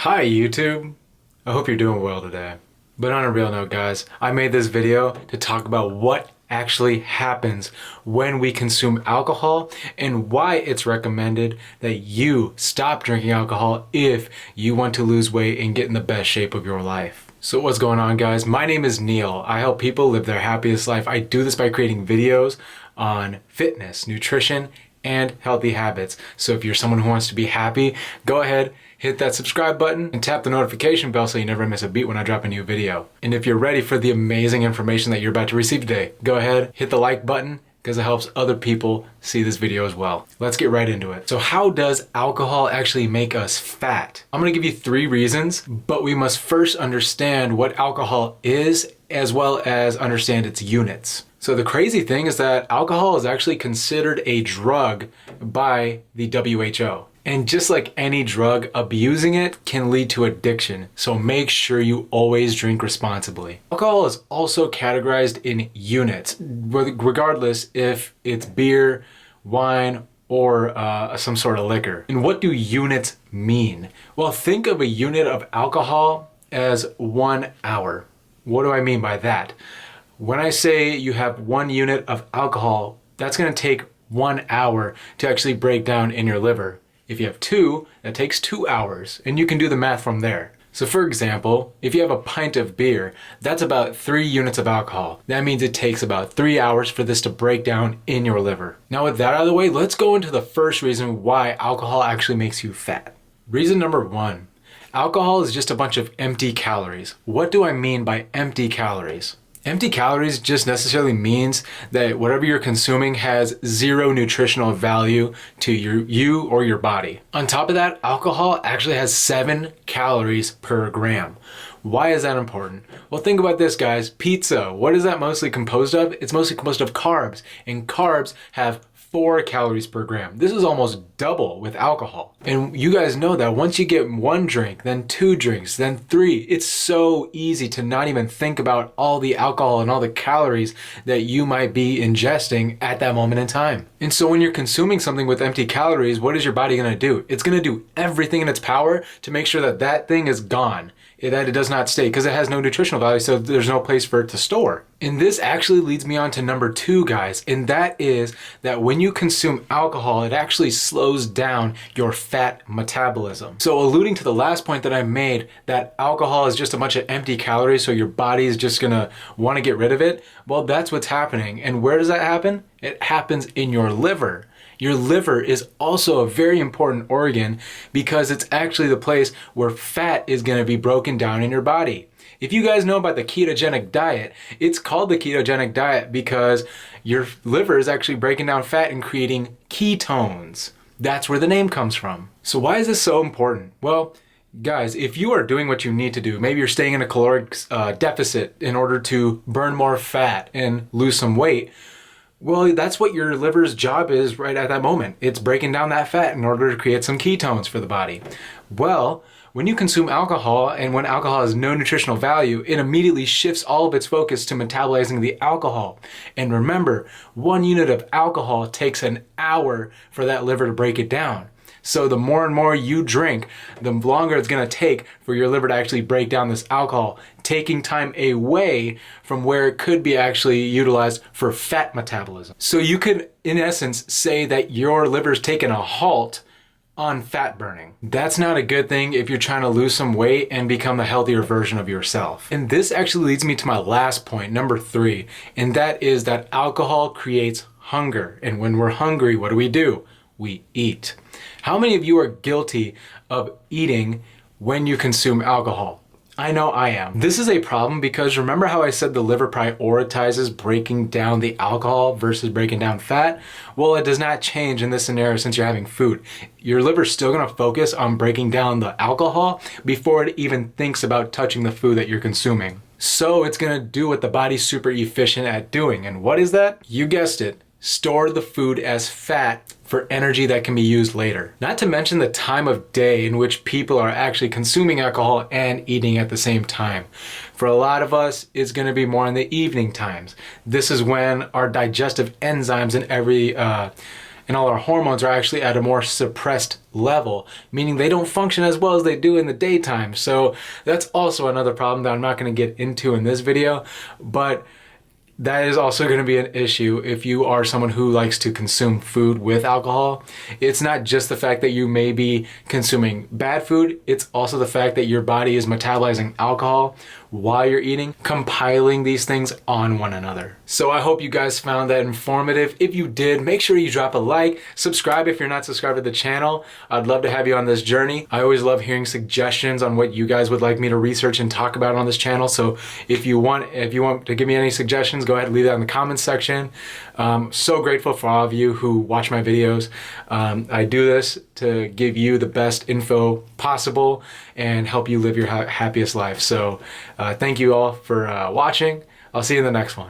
Hi YouTube! I hope you're doing well today. But on a real note guys, I made this video to talk about what actually happens when we consume alcohol and why it's recommended that you stop drinking alcohol if you want to lose weight and get in the best shape of your life. So what's going on guys? My name is Neil. I help people live their happiest life. I do this by creating videos on fitness, nutrition, and healthy habits. So if you're someone who wants to be happy, go ahead, hit that subscribe button and tap the notification bell so you never miss a beat when I drop a new video. And if you're ready for the amazing information that you're about to receive today, go ahead, hit the like button because it helps other people see this video as well. Let's get right into it. So how does alcohol actually make us fat? I'm gonna give you 3 reasons, but we must first understand what alcohol is as well as understand its units. So the crazy thing is that alcohol is actually considered a drug by the WHO. And just like any drug, abusing it can lead to addiction. So make sure you always drink responsibly. Alcohol is also categorized in units, regardless if it's beer, wine, or some sort of liquor. And what do units mean? Well, think of a unit of alcohol as 1 hour. What do I mean by that? When I say you have 1 unit of alcohol, that's gonna take 1 hour to actually break down in your liver. If you have 2, that takes 2 hours, and you can do the math from there. So for example, if you have a pint of beer, that's about 3 units of alcohol. That means it takes about 3 hours for this to break down in your liver. Now with that out of the way, let's go into the first reason why alcohol actually makes you fat. Reason number 1, alcohol is just a bunch of empty calories. What do I mean by empty calories? Empty calories just necessarily means that whatever you're consuming has 0 nutritional value to you or your body. On top of that, alcohol actually has 7 calories per gram. Why is that important? Well, think about this guys. Pizza, what is that mostly composed of? It's mostly composed of carbs, and carbs have 4 calories per gram. This is almost double with alcohol. And you guys know that once you get 1 drink, then 2 drinks, then 3, it's so easy to not even think about all the alcohol and all the calories that you might be ingesting at that moment in time. And so when you're consuming something with empty calories, what is your body gonna do? It's gonna do everything in its power to make sure that that thing is gone, that it does not stay, because it has no nutritional value, so there's no place for it to store. And this actually leads me on to number 2, guys, and that is that when you consume alcohol, it actually slows down your fat metabolism. So alluding to the last point that I made, that alcohol is just a bunch of empty calories, so your body is just gonna wanna get rid of it, well, that's what's happening. And where does that happen? It happens in your liver. Your liver is also a very important organ because it's actually the place where fat is going to be broken down in your body. If you guys know about the ketogenic diet, it's called the ketogenic diet because your liver is actually breaking down fat and creating ketones. That's where the name comes from. So why is this so important? Well, guys, if you are doing what you need to do, maybe you're staying in a caloric deficit in order to burn more fat and lose some weight, well, that's what your liver's job is right at that moment. It's breaking down that fat in order to create some ketones for the body. Well, when you consume alcohol and when alcohol has no nutritional value, it immediately shifts all of its focus to metabolizing the alcohol. And remember, 1 unit of alcohol takes an hour for that liver to break it down. So the more and more you drink, the longer it's gonna take for your liver to actually break down this alcohol, taking time away from where it could be actually utilized for fat metabolism. So you could, in essence, say that your liver's taken a halt on fat burning. That's not a good thing if you're trying to lose some weight and become the healthier version of yourself. And this actually leads me to my last point, number 3, and that is that alcohol creates hunger. And when we're hungry, what do? We eat. How many of you are guilty of eating when you consume alcohol? I know I am. This is a problem because remember how I said the liver prioritizes breaking down the alcohol versus breaking down fat? Well, it does not change in this scenario since you're having food. Your liver's still gonna focus on breaking down the alcohol before it even thinks about touching the food that you're consuming. So it's gonna do what the body's super efficient at doing. And what is that? You guessed it. Store the food as fat for energy that can be used later. Not to mention the time of day in which people are actually consuming alcohol and eating at the same time. For a lot of us, it's gonna be more in the evening times. This is when our digestive enzymes and and all our hormones are actually at a more suppressed level, meaning they don't function as well as they do in the daytime. So that's also another problem that I'm not going to get into in this video, but that is also going to be an issue if you are someone who likes to consume food with alcohol. It's not just the fact that you may be consuming bad food, it's also the fact that your body is metabolizing alcohol while you're eating, compiling these things on one another. So I hope you guys found that informative. If you did, make sure you drop a like, subscribe if you're not subscribed to the channel. I'd love to have you on this journey. I always love hearing suggestions on what you guys would like me to research and talk about on this channel. So if you want to give me any suggestions, go ahead and leave that in the comments section. So grateful for all of you who watch my videos. I do this to give you the best info possible and help you live your happiest life. So thank you all for watching. I'll see you in the next one.